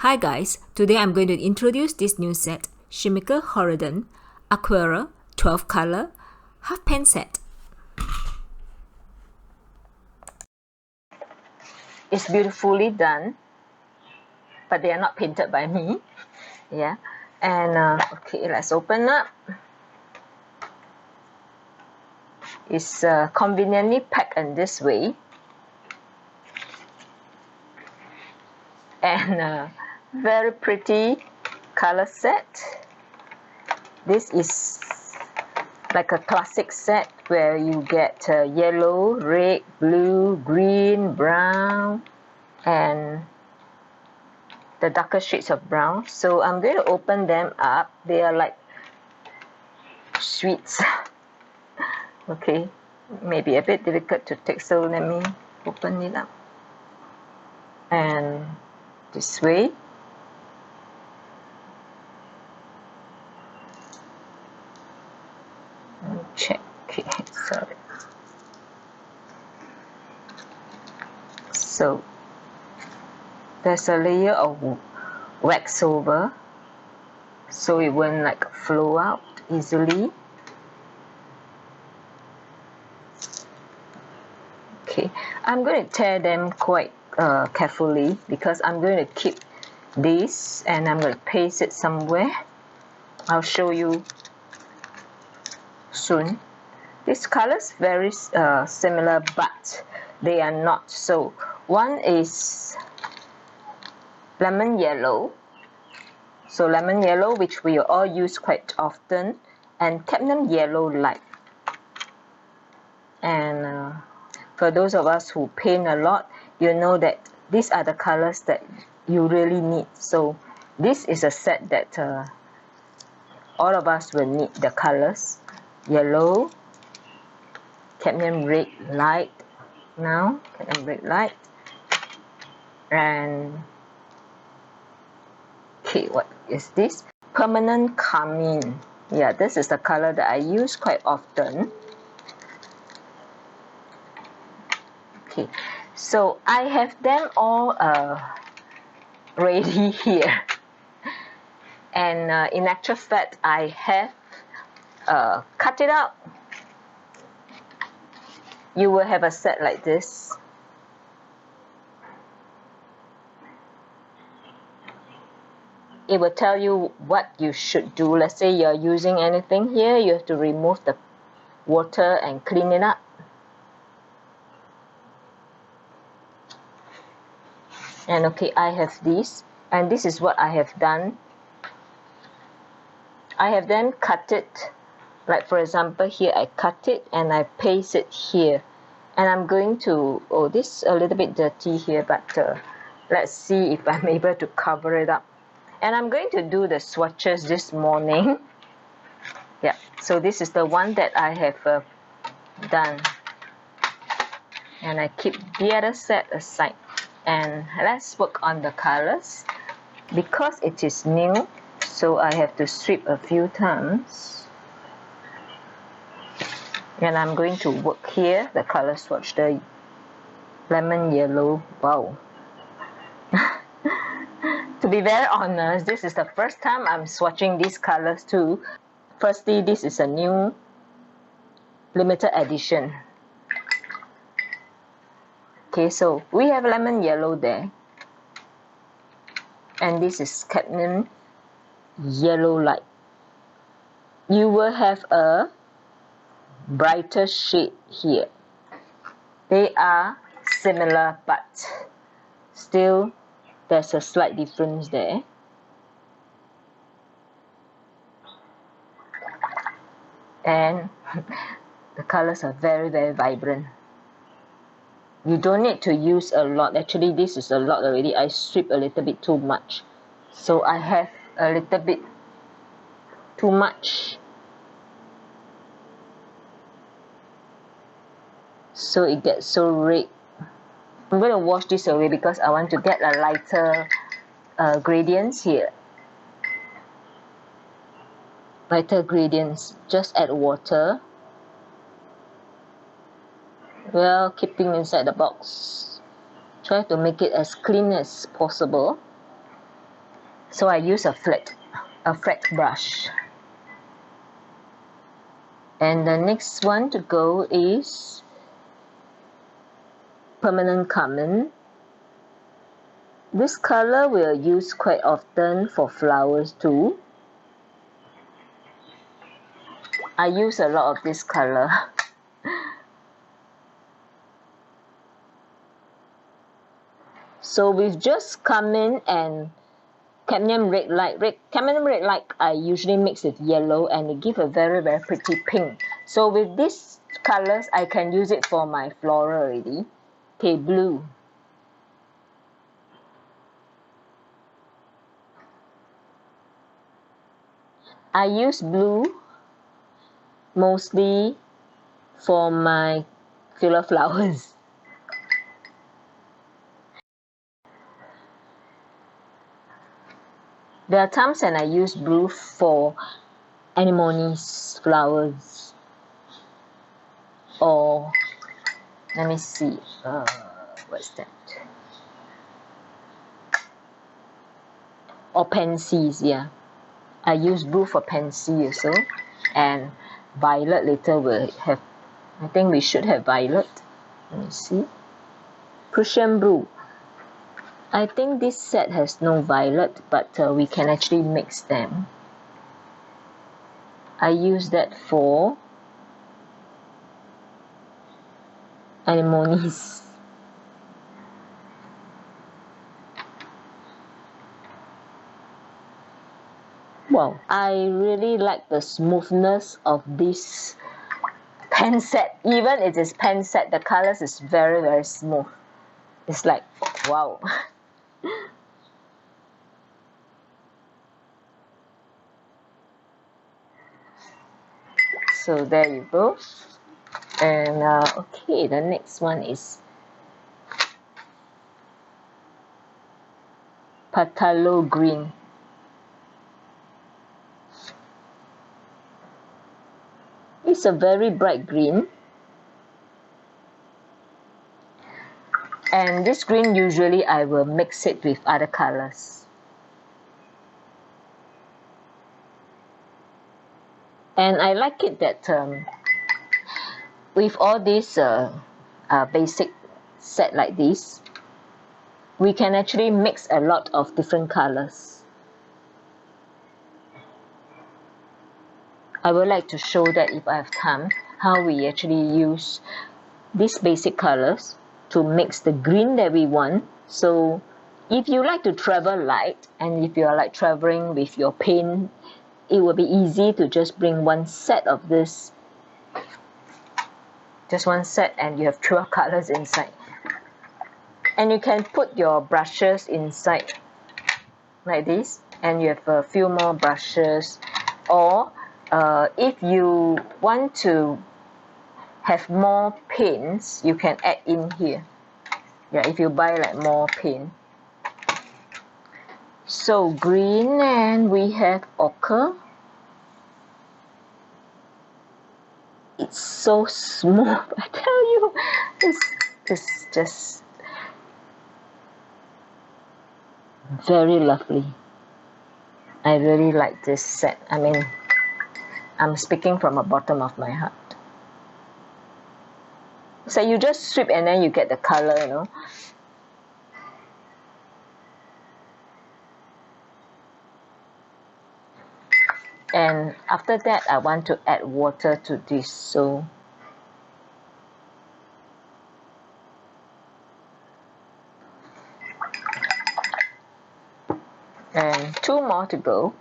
Hi guys, today I'm going to introduce this new set, Schmincke Horadam Aquarell 12 color half pen set. It's beautifully done, but they are not painted by me. Yeah, and okay, let's open up. It's conveniently packed in this way, and very pretty color set. This is like a classic set where you get yellow, red, blue, green, brown, and the darker shades of brown. So I'm going to open them up. They are like sweets. Okay, maybe a bit difficult to take, so let me open it up. And this way. Check. Okay, sorry. So there's a layer of wax over, so it won't like flow out easily. Okay, I'm going to tear them quite carefully because I'm going to keep this and I'm going to paste it somewhere. I'll show you soon. These colors very similar, but they are not. So one is lemon yellow, so lemon yellow, which we all use quite often, and cadmium yellow light. And for those of us who paint a lot, you know that these are the colors that you really need. So this is a set that all of us will need the colors: yellow, cadmium red light, now cadmium red light, and okay, what is this? Permanent carmine. Yeah, this is the color that I use quite often. Okay, so I have them all ready here, and in actual fact I have cut it out. You will have a set like this. It will tell you what you should do. Let's say you're using anything here, you have to remove the water and clean it up. And okay, I have this, and this is what I have done. I have then cut it, like for example here I cut it and I paste it here, and I'm going to, oh, this is a little bit dirty here, but let's see if I'm able to cover it up. And I'm going to do the swatches this morning. Yeah, so this is the one that I have done, and I keep the other set aside. And let's work on the colors. Because it is new, so I have to sweep a few times. And I'm going to work here, the color swatch, the lemon yellow. Wow. To be very honest, this is the first time I'm swatching these colors too. Firstly, this is a new limited edition. Okay, so we have lemon yellow there, and this is cadmium yellow light. You will have a brighter shade here. They are similar, but still there's a slight difference there. And the colors are very, very vibrant. You don't need to use a lot. Actually, this is a lot already. I sweep a little bit too much, so I have a little bit too much, so it gets so red. I'm going to wash this away because I want to get a lighter gradients here. Lighter gradients. Just add water. Well, keeping inside the box. Try to make it as clean as possible. So I use a flat brush. And the next one to go is Permanent Carmine. This color we'll use quite often for flowers too. I use a lot of this color. So we've just carmine and cadmium red light. Cadmium red light I usually mix with yellow and it gives a very pretty pink. So with these colors I can use it for my floral already. Okay, blue. I use blue mostly for my filler flowers. There are times when I use blue for anemones flowers, or let me see, what's that? Or pansies, yeah. I use blue for pansy also, and violet later will have, I think we should have violet. Let me see. Prussian blue. I think this set has no violet, but we can actually mix them. I use that for anemones. Wow, I really like the smoothness of this pen set. Even it is pen set, the colors is very smooth. It's like, wow. So there you go. And okay, the next one is Patalo Green. It's a very bright green. And this green usually I will mix it with other colors. And I like it that with all this basic set like this, we can actually mix a lot of different colors. I would like to show that if I have time, how we actually use these basic colors to mix the green that we want. So if you like to travel light, and if you are like traveling with your paint, it will be easy to just bring one set of this, just one set, and you have 12 colors inside. And you can put your brushes inside like this, and you have a few more brushes. Or if you want to have more paints, you can add in here. Yeah, if you buy like more paint. So green, and we have ochre. It's so smooth, I tell you. It's just very lovely. I really like this set. I mean, I'm speaking from the bottom of my heart. So you just sweep and then you get the color, you know. And after that, I want to add water to this. So and 2 more to go.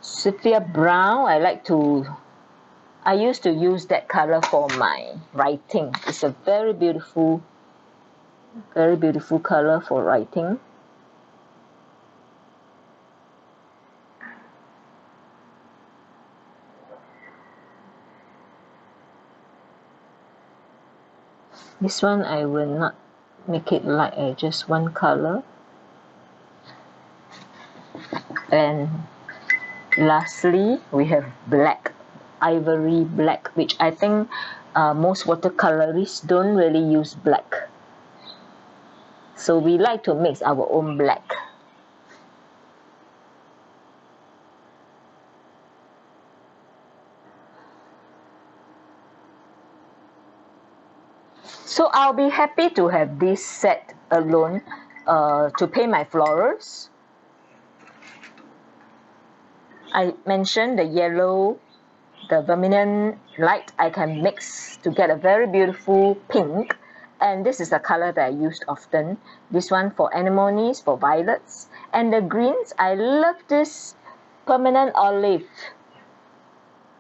Sepia brown, I used to use that color for my writing. It's a very beautiful color for writing. This one I will not make it light, just one color. And lastly, we have black, ivory black, which I think most watercolorists don't really use black. So we like to mix our own black. So I'll be happy to have this set alone to paint my florals. I mentioned the yellow, the vermilion light I can mix to get a very beautiful pink, and this is the color that I used often. This one for anemones, for violets, and the greens, I love this permanent olive.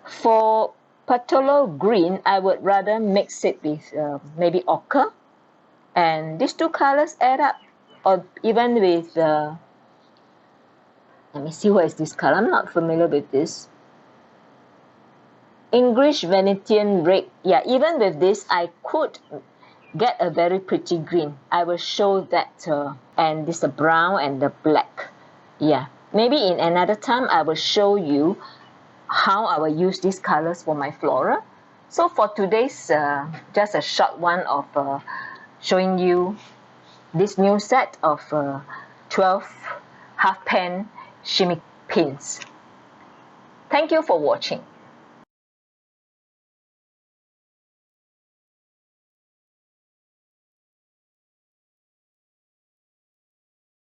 For patolo green, I would rather mix it with maybe ochre, and these two colors add up, or even with let me see, what is this color? I'm not familiar with this. English Venetian red. Yeah, even with this, I could get a very pretty green. I will show that, and this the brown and the black. Yeah, maybe in another time I will show you how I will use these colors for my flora. So for today's just a short one of showing you this new set of 12 half pan Schmincke pins. Thank you for watching.